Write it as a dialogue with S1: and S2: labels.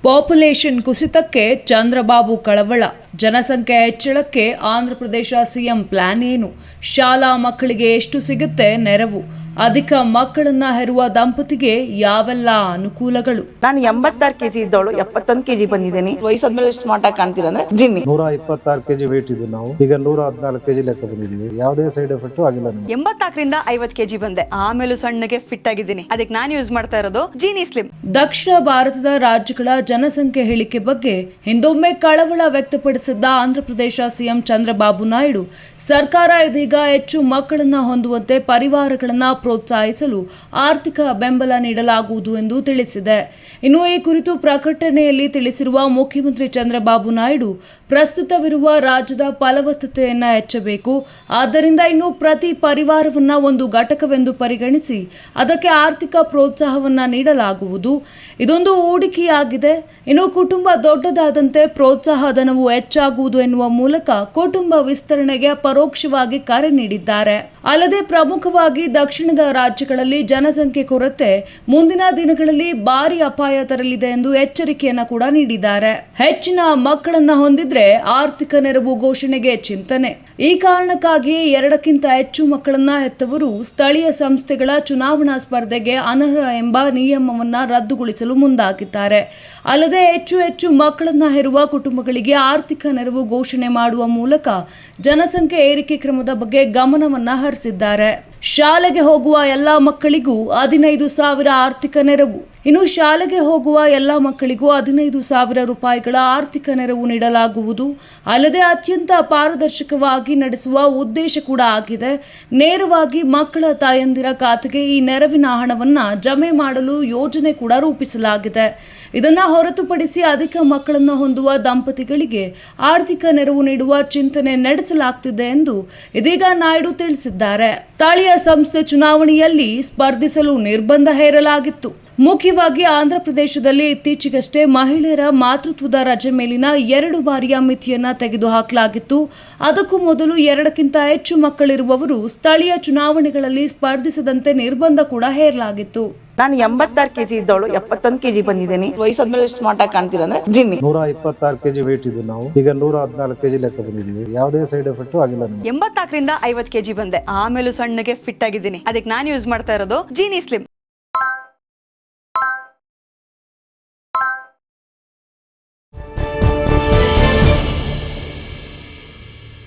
S1: Population ಕುಸಿತಕ್ಕೆ ಚಂದ್ರಬಾಬು ಕಳವಳ. ಜನಸಂಖ್ಯೆ ಹೆಚ್ಚಳಕ್ಕೆ ಆಂಧ್ರಪ್ರದೇಶ ಸಿಎಂ ಪ್ಲಾನ್ ಏನು? ಶಾಲಾ ಮಕ್ಕಳಿಗೆ ಎಷ್ಟು ಸಿಗುತ್ತೆ ನೆರವು? ಅಧಿಕ ಮಕ್ಕಳನ್ನ ಹೆರುವ ದಂಪತಿಗೆ ಯಾವೆಲ್ಲ ಅನುಕೂಲಗಳು?
S2: ನಾನು 86 kg ಇದ್ದವಳು 71 kg ಬಂದಿದ್ದೀನಿ. ವಯಸ್ಸಾದ್ಮೇಲೆ ಸ್ಮಾರ್ಟ್ ಆಗಿ ಕಾಣ್ತೀರಾ ಅಂದ್ರೆ ಜಿನ್ನಿ.
S3: 126 kg ವೇಟ್ ಇದೆ. ನಾವು ಈಗ 114 kg ಲೆಕ್ಕ ಬಂದಿದ್ದೀವಿ. ಯಾವುದೇ ಸೈಡ್ ಎಫೆಕ್ಟ್ ಆಗಿಲ್ಲ.
S4: 84ರಿಂದ 50 kg ಬಂದೆ. ಆಮೇಲೆ ಸಣ್ಣಗೆ ಫಿಟ್ ಆಗಿದ್ದೀನಿ. ಅದಕ್ಕೆ ನಾನು ಯೂಸ್ ಮಾಡ್ತಾ ಇರೋದು ಜೀನಿ ಸ್ಲಿಮ್.
S1: ದಕ್ಷಿಣ ಭಾರತದ ರಾಜ್ಯಗಳ ಜನಸಂಖ್ಯೆ ಹೇಳಿಕೆ ಬಗ್ಗೆ ಹಿಂದೊಮ್ಮೆ ಕಳವಳ ವ್ಯಕ್ತಪಡಿಸಿದ್ದ ಆಂಧ್ರಪ್ರದೇಶ ಸಿಎಂ ಚಂದ್ರಬಾಬು ನಾಯ್ಡು ಸರ್ಕಾರ ಇದೀಗ ಹೆಚ್ಚು ಮಕ್ಕಳನ್ನ ಹೊಂದುವಂತೆ ಪರಿವಾರಗಳನ್ನ ಪ್ರೋತ್ಸಾಹಿಸಲು ಆರ್ಥಿಕ ಬೆಂಬಲ ನೀಡಲಾಗುವುದು ಎಂದು ತಿಳಿಸಿದೆ. ಇನ್ನು ಈ ಕುರಿತು ಪ್ರಕಟಣೆಯಲ್ಲಿ ತಿಳಿಸಿರುವ ಮುಖ್ಯಮಂತ್ರಿ ಚಂದ್ರಬಾಬು ನಾಯ್ಡು, ಪ್ರಸ್ತುತವಿರುವ ರಾಜ್ಯದ ಫಲವತ್ತತೆಯನ್ನು ಹೆಚ್ಚಬೇಕು. ಆದ್ದರಿಂದ ಇನ್ನು ಪ್ರತಿ ಪರಿವಾರವನ್ನ ಒಂದು ಘಟಕವೆಂದು ಪರಿಗಣಿಸಿ ಅದಕ್ಕೆ ಆರ್ಥಿಕ ಪ್ರೋತ್ಸಾಹವನ್ನ ನೀಡಲಾಗುವುದು. ಇದೊಂದು ಹೂಡಿಕೆಯಾಗಿದೆ. ಇನ್ನು ಕುಟುಂಬ ದೊಡ್ಡದಾದಂತೆ ಪ್ರೋತ್ಸಾಹ ಧನವು ಹೆಚ್ಚಾಗುವುದು ಎನ್ನುವ ಮೂಲಕ ಕುಟುಂಬ ವಿಸ್ತರಣೆಗೆ ಪರೋಕ್ಷವಾಗಿ ಕರೆ ನೀಡಿದ್ದಾರೆ. ಅಲ್ಲದೆ ಪ್ರಮುಖವಾಗಿ ದಕ್ಷಿಣದ ರಾಜ್ಯಗಳಲ್ಲಿ ಜನಸಂಖ್ಯೆ ಕೊರತೆ ಮುಂದಿನ ದಿನಗಳಲ್ಲಿ ಭಾರಿ ಅಪಾಯ ತರಲಿದೆ ಎಂದು ಎಚ್ಚರಿಕೆಯನ್ನ ಕೂಡ ನೀಡಿದ್ದಾರೆ. ಹೆಚ್ಚಿನ ಮಕ್ಕಳನ್ನ ಹೊಂದಿದ್ರೆ ಆರ್ಥಿಕ ನೆರವು ಘೋಷಣೆಗೆ ಚಿಂತನೆ. ಈ ಕಾರಣಕ್ಕಾಗಿಯೇ 2ಕ್ಕಿಂತ ಹೆಚ್ಚು ಮಕ್ಕಳನ್ನ ಹೆತ್ತವರು ಸ್ಥಳೀಯ ಸಂಸ್ಥೆಗಳ ಚುನಾವಣಾ ಸ್ಪರ್ಧೆಗೆ ಅನರ್ಹ ಎಂಬ ನಿಯಮವನ್ನ ರದ್ದುಗೊಳಿಸಲು ಮುಂದಾಗಿದ್ದಾರೆ. ಅಲ್ಲದೆ ಹೆಚ್ಚು ಮಕ್ಕಳನ್ನ ಹೆರುವ ಕುಟುಂಬಗಳಿಗೆ ಆರ್ಥಿಕ ನೆರವು ಘೋಷಣೆ ಮಾಡುವ ಮೂಲಕ ಜನಸಂಖ್ಯೆ ಏರಿಕೆ ಕ್ರಮದ ಬಗ್ಗೆ ಗಮನವನ್ನ ಹರಿಸಿದ್ದಾರೆ. ಶಾಲೆಗೆ ಹೋಗುವ ಎಲ್ಲಾ ಮಕ್ಕಳಿಗೂ 15,000 ಆರ್ಥಿಕ ನೆರವು. ಇನ್ನು ಶಾಲೆಗೆ ಹೋಗುವ ಎಲ್ಲ ಮಕ್ಕಳಿಗೂ 15,000 ರೂಪಾಯಿಗಳ ಆರ್ಥಿಕ ನೆರವು ನೀಡಲಾಗುವುದು. ಅಲ್ಲದೆ ಅತ್ಯಂತ ಪಾರದರ್ಶಕವಾಗಿ ನಡೆಸುವ ಉದ್ದೇಶ ಕೂಡ ಆಗಿದೆ. ನೇರವಾಗಿ ಮಕ್ಕಳ ತಾಯಂದಿರ ಖಾತೆಗೆ ಈ ನೆರವಿನ ಹಣವನ್ನ ಜಮೆ ಮಾಡಲು ಯೋಜನೆ ಕೂಡ ರೂಪಿಸಲಾಗಿದೆ. ಇದನ್ನ ಹೊರತುಪಡಿಸಿ ಅಧಿಕ ಮಕ್ಕಳನ್ನು ಹೊಂದುವ ದಂಪತಿಗಳಿಗೆ ಆರ್ಥಿಕ ನೆರವು ನೀಡುವ ಚಿಂತನೆ ನಡೆಸಲಾಗುತ್ತಿದೆ ಎಂದು ಇದೀಗ ನಾಯ್ಡು ತಿಳಿಸಿದ್ದಾರೆ. ಸ್ಥಳೀಯ ಸಂಸ್ಥೆ ಚುನಾವಣೆಯಲ್ಲಿ ಸ್ಪರ್ಧಿಸಲು ನಿರ್ಬಂಧ ಹೇರಲಾಗಿತ್ತು. ಮುಖ್ಯವಾಗಿ ಆಂಧ್ರಪ್ರದೇಶದಲ್ಲಿ ಇತ್ತೀಚೆಗಷ್ಟೇ ಮಹಿಳೆಯರ ಮಾತೃತ್ವದ ರಜೆ ಮೇಲಿನ 2 ಬಾರಿಯ ಮಿತಿಯನ್ನ ತೆಗೆದುಹಾಕಲಾಗಿತ್ತು. ಅದಕ್ಕೂ ಮೊದಲು 2ಕ್ಕಿಂತ ಹೆಚ್ಚು ಮಕ್ಕಳಿರುವವರು ಸ್ಥಳೀಯ ಚುನಾವಣೆಗಳಲ್ಲಿ ಸ್ಪರ್ಧಿಸದಂತೆ ನಿರ್ಬಂಧ ಕೂಡ ಹೇರಲಾಗಿತ್ತು.
S2: ನಾನು 86 kg ಇದ್ದವಳು 71 kg ಬಂದಿದ್ದೀನಿ. ವಯಸ್ಸಾದ್ಮೇಲೆ ಸ್ಮಾರ್ಟ್ ಆಗಿ ಕಾಣ್ತೀರಾ ಅಂದ್ರೆ ಜಿನ್ನಿ.
S3: 126 kg ವೇಟ್ ಇದೆ. ನಾವು ಈಗ 114 kg ಲೆಕ್ಕ ಬಂದಿದ್ದೀವಿ. ಯಾವುದೇ ಸೈಡ್ ಎಫೆಕ್ಟ್ ಆಗಿಲ್ಲ.
S4: 84ರಿಂದ 50 kg ಬಂದೆ. ಆಮೇಲೆ ಸಣ್ಣಗೆ ಫಿಟ್ ಆಗಿದ್ದೀನಿ. ಅದಕ್ಕೆ ನಾನು ಯೂಸ್ ಮಾಡ್ತಾ ಇರೋದು ಜೀನಿ ಸ್ಲಿಮ್.